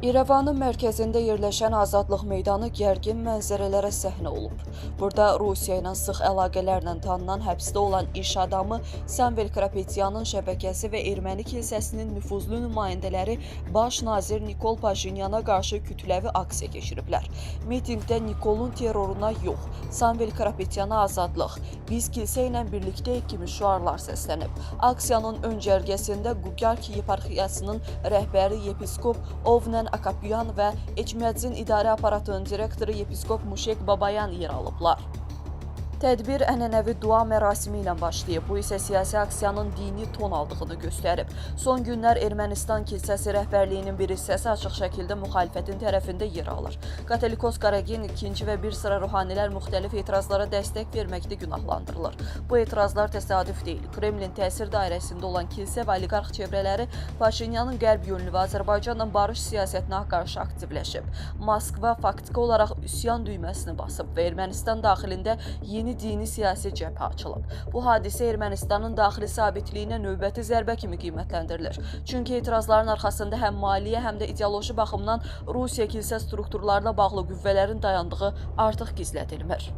İrəvanın mərkəzində yerləşən Azadlıq meydanı gərgin mənzərələrə səhnə olub. Burada Rusiya ilə sıx əlaqələrlə tanınan həbsdə olan iş adamı Samvel Karapetyanın şəbəkəsi və erməni kilsəsinin nüfuzlu nümayəndələri baş nazir Nikol Paşinyana qarşı kütləvi aksiya keçiriblər. Mitingdə Nikolun terroruna yox, Samvel Karapetyana azadlıq, biz kilsə ilə birlikdəyik kimi şüarlar səslənib. Aksiyanın öncərgəsində Qugarki yeparxiyasının rəhbəri yepiskop Ovnen Akapyan və Eçmədzin idarə aparatının direktoru yepiskop Muşek Babayan yer alıblar. Tədbir ənənəvi dua mərasimi ilə başlayıb. Bu isə siyasi aksiyanın dini ton aldığını göstərib. Son günlər Ermənistan kilsəsi rəhbərliyinin bir hissəsi açıq şəkildə müxalifətin tərəfində yer alır. Katolikos Qaragin ikinci və bir sıra ruhanilər müxtəlif etirazlara dəstək verməkdə günahlandırılır. Bu etirazlar təsadüf deyil. Kremlin təsir dairəsində olan kilsə və oliqarx çevrələri Paşinyanın qərb yönlü və Azərbaycanla barış siyasətinə qarşı aktivləşib. Moskva faktiki olaraq üsyan düyməsini basıb və Ermənistan daxilində yeni dini siyasi cəbhə açılıb. Bu hadisə Ermənistanın daxili sabitliyinə növbəti zərbə kimi qiymətləndirilir. Çünki etirazların arxasında həm maliyyə, həm də ideoloji baxımdan Rusiya kilsə strukturlarına bağlı qüvvələrin dayandığı artıq gizlədilmir.